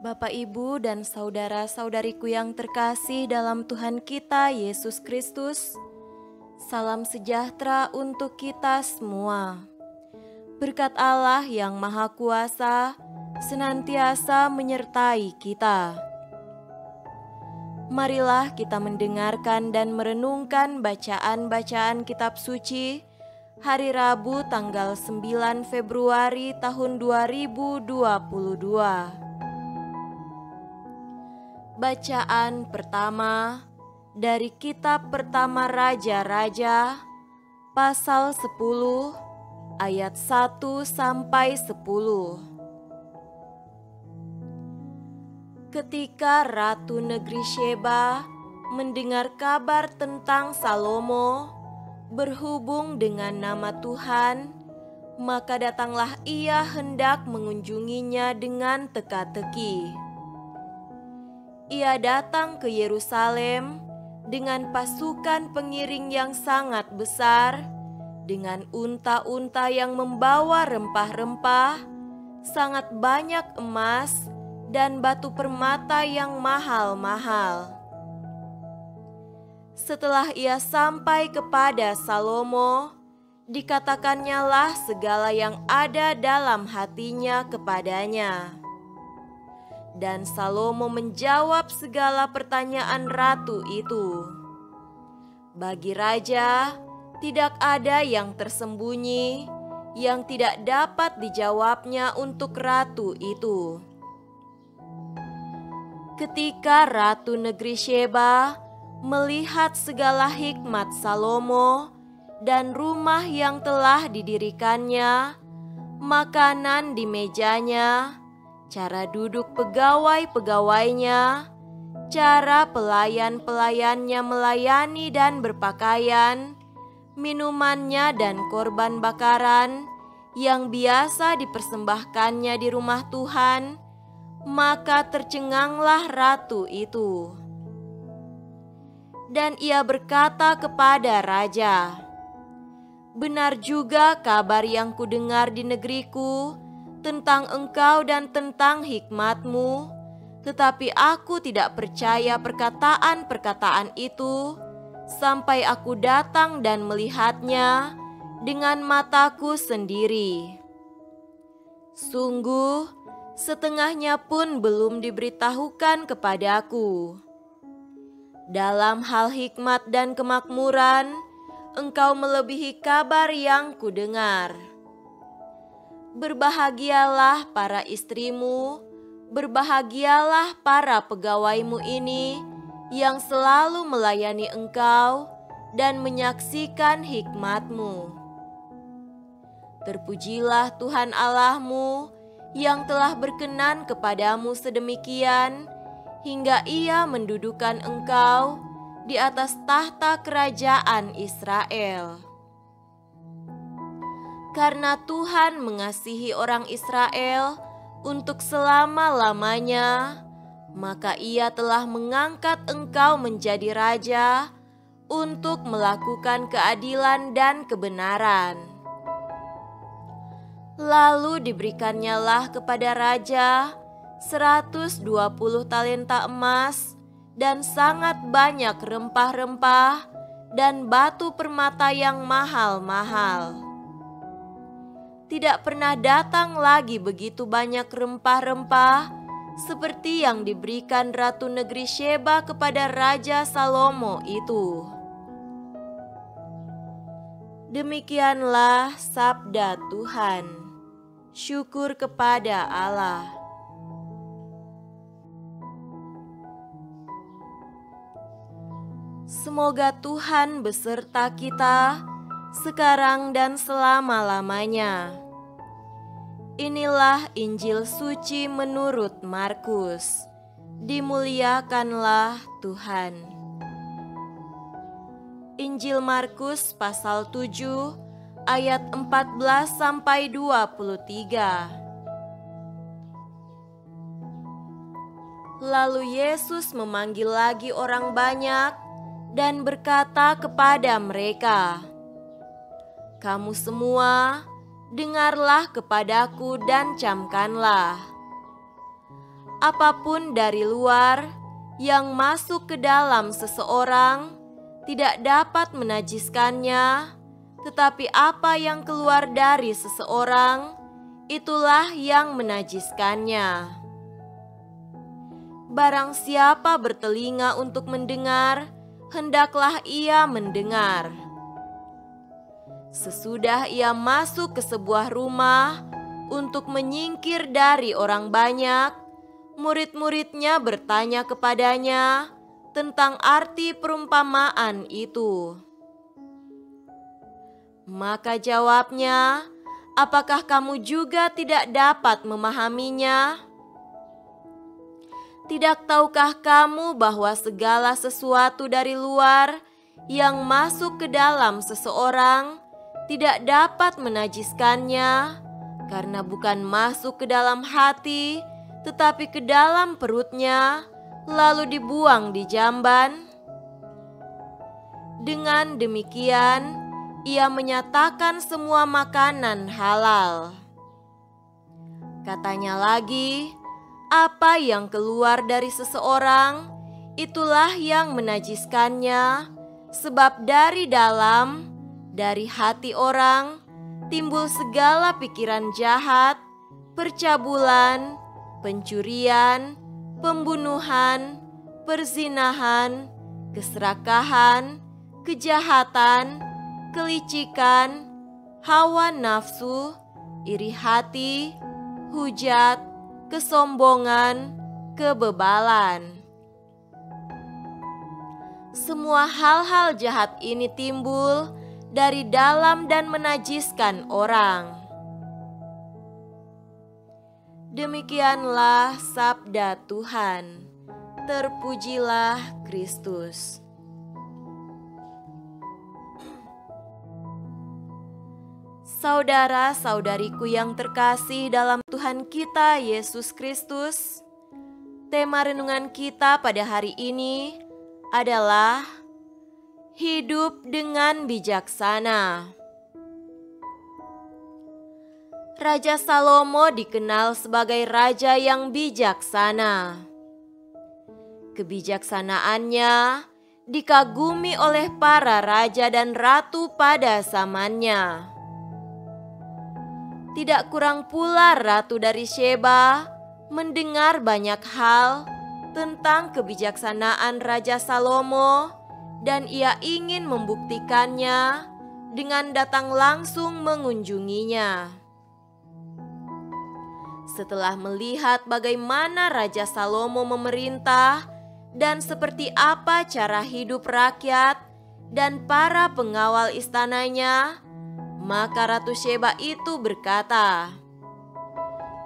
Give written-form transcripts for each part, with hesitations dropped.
Bapak, Ibu, dan saudara-saudariku yang terkasih dalam Tuhan kita Yesus Kristus, salam sejahtera untuk kita semua. Berkat Allah yang Maha Kuasa senantiasa menyertai kita. Marilah kita mendengarkan dan merenungkan bacaan-bacaan kitab suci hari Rabu tanggal 9 Februari tahun 2022. Bacaan pertama dari kitab pertama Raja-Raja pasal 10 ayat 1 sampai 10. Ketika Ratu Negeri Sheba mendengar kabar tentang Salomo berhubung dengan nama Tuhan, maka datanglah ia hendak mengunjunginya dengan teka-teki. Ia datang ke Yerusalem dengan pasukan pengiring yang sangat besar, dengan unta-unta yang membawa rempah-rempah, sangat banyak emas, dan batu permata yang mahal-mahal. Setelah ia sampai kepada Salomo, dikatakannya lah segala yang ada dalam hatinya kepadanya. Dan Salomo menjawab segala pertanyaan ratu itu. Bagi raja, tidak ada yang tersembunyi, yang tidak dapat dijawabnya untuk ratu itu. Ketika Ratu Negeri Sheba melihat segala hikmat Salomo dan rumah yang telah didirikannya, makanan di mejanya, cara duduk pegawai-pegawainya, cara pelayan-pelayannya melayani dan berpakaian, minumannya dan korban bakaran yang biasa dipersembahkannya di rumah Tuhan, maka tercenganglah ratu itu. Dan ia berkata kepada raja, "Benar juga kabar yang kudengar di negeriku tentang engkau dan tentang hikmatmu, tetapi aku tidak percaya perkataan-perkataan itu sampai aku datang dan melihatnya dengan mataku sendiri. Sungguh, setengahnya pun belum diberitahukan kepadaku. Dalam hal hikmat dan kemakmuran, engkau melebihi kabar yang kudengar. Berbahagialah para istrimu, berbahagialah para pegawaimu ini yang selalu melayani engkau dan menyaksikan hikmatmu. Terpujilah Tuhan Allahmu yang telah berkenan kepadamu sedemikian, hingga ia mendudukan engkau di atas tahta kerajaan Israel. Karena Tuhan mengasihi orang Israel untuk selama-lamanya, maka ia telah mengangkat engkau menjadi raja untuk melakukan keadilan dan kebenaran. Lalu diberikannya kepada raja 120 talenta emas dan sangat banyak rempah-rempah dan batu permata yang mahal-mahal. Tidak pernah datang lagi begitu banyak rempah-rempah seperti yang diberikan Ratu Negeri Sheba kepada Raja Salomo itu. Demikianlah sabda Tuhan. Syukur kepada Allah. Semoga Tuhan beserta kita sekarang dan selama-lamanya. Inilah Injil suci menurut Markus. Dimuliakanlah Tuhan. Injil Markus pasal 7 ayat 14 sampai 23. Lalu Yesus memanggil lagi orang banyak dan berkata kepada mereka, "Kamu semua, dengarlah kepadaku dan camkanlah. apapun dari luar yang masuk ke dalam seseorang tidak dapat menajiskannya, tetapi apa yang keluar dari seseorang, itulah yang menajiskannya. Barang siapa bertelinga untuk mendengar, hendaklah ia mendengar. Sesudah ia masuk ke sebuah rumah untuk menyingkir dari orang banyak, murid-muridnya bertanya kepadanya tentang arti perumpamaan itu. Maka jawabnya, "Apakah kamu juga tidak dapat memahaminya? Tidak tahukah kamu bahwa segala sesuatu dari luar yang masuk ke dalam seseorang tidak dapat menajiskannya, karena bukan masuk ke dalam hati, tetapi ke dalam perutnya, lalu dibuang di jamban?" Dengan demikian, ia menyatakan semua makanan halal. Katanya lagi, apa yang keluar dari seseorang, itulah yang menajiskannya, sebab dari dalam, dari hati orang, timbul segala pikiran jahat, percabulan, pencurian, pembunuhan, perzinahan, keserakahan, kejahatan, kelicikan, hawa nafsu, iri hati, hujat, kesombongan, kebebalan. Semua hal-hal jahat ini timbul dari dalam dan menajiskan orang. Demikianlah sabda Tuhan. Terpujilah Kristus. Saudara-saudariku yang terkasih dalam Tuhan kita Yesus Kristus, tema renungan kita pada hari ini adalah hidup dengan bijaksana. Raja Salomo dikenal sebagai raja yang bijaksana. Kebijaksanaannya dikagumi oleh para raja dan ratu pada zamannya. Tidak kurang pula ratu dari Sheba mendengar banyak hal tentang kebijaksanaan Raja Salomo, dan ia ingin membuktikannya dengan datang langsung mengunjunginya. Setelah melihat bagaimana Raja Salomo memerintah dan seperti apa cara hidup rakyat dan para pengawal istananya, maka Ratu Sheba itu berkata,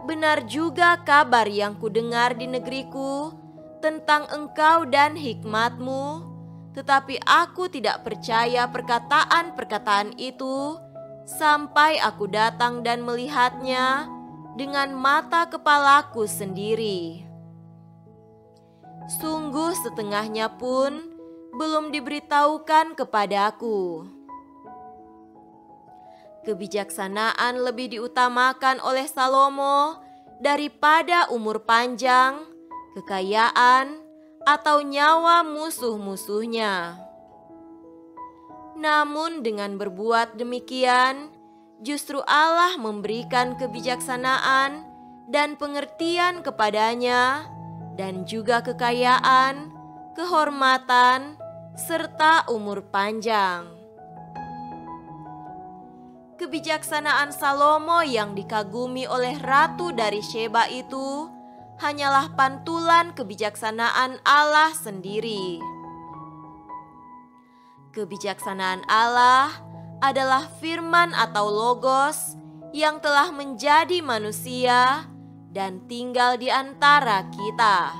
"Benar juga kabar yang kudengar di negeriku tentang engkau dan hikmatmu, tetapi aku tidak percaya perkataan-perkataan itu sampai aku datang dan melihatnya dengan mata kepalaku sendiri. Sungguh setengahnya pun belum diberitahukan kepadaku." Kebijaksanaan lebih diutamakan oleh Salomo daripada umur panjang, kekayaan, atau nyawa musuh-musuhnya. Namun dengan berbuat demikian, justru Allah memberikan kebijaksanaan dan pengertian kepadanya, dan juga kekayaan, kehormatan, serta umur panjang. Kebijaksanaan Salomo yang dikagumi oleh ratu dari Sheba itu hanyalah pantulan kebijaksanaan Allah sendiri. Kebijaksanaan Allah adalah firman atau logos yang telah menjadi manusia dan tinggal di antara kita.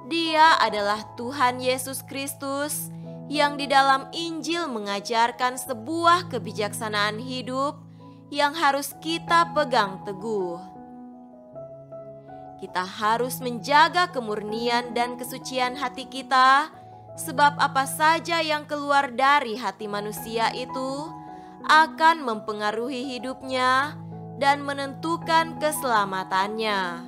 Dia adalah Tuhan Yesus Kristus yang di dalam Injil mengajarkan sebuah kebijaksanaan hidup yang harus kita pegang teguh. Kita harus menjaga kemurnian dan kesucian hati kita, sebab apa saja yang keluar dari hati manusia itu akan mempengaruhi hidupnya dan menentukan keselamatannya.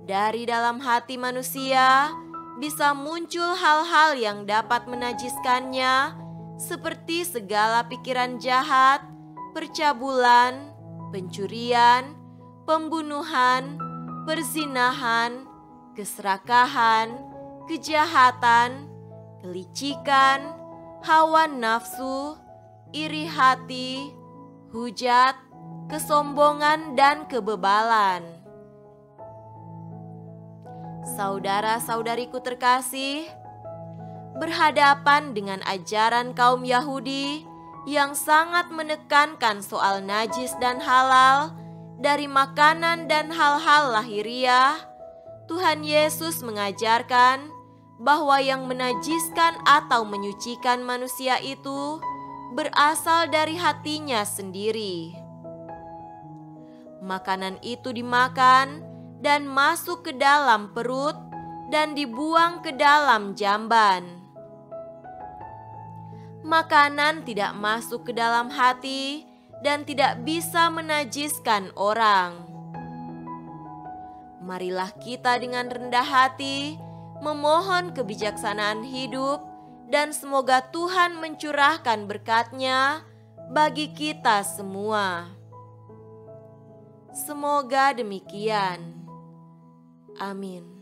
Dari dalam hati manusia bisa muncul hal-hal yang dapat menajiskannya, seperti segala pikiran jahat, percabulan, pencurian, pembunuhan, perzinahan, keserakahan, kejahatan, kelicikan, hawa nafsu, iri hati, hujat, kesombongan, dan kebebalan. Saudara-saudariku terkasih, berhadapan dengan ajaran kaum Yahudi yang sangat menekankan soal najis dan halal dari makanan dan hal-hal lahiriah, Tuhan Yesus mengajarkan bahwa yang menajiskan atau menyucikan manusia itu berasal dari hatinya sendiri. Makanan itu dimakan dan masuk ke dalam perut dan dibuang ke dalam jamban. Makanan tidak masuk ke dalam hati dan tidak bisa menajiskan orang. Marilah kita dengan rendah hati memohon kebijaksanaan hidup, dan semoga Tuhan mencurahkan berkat-Nya bagi kita semua. Semoga demikian. Amin.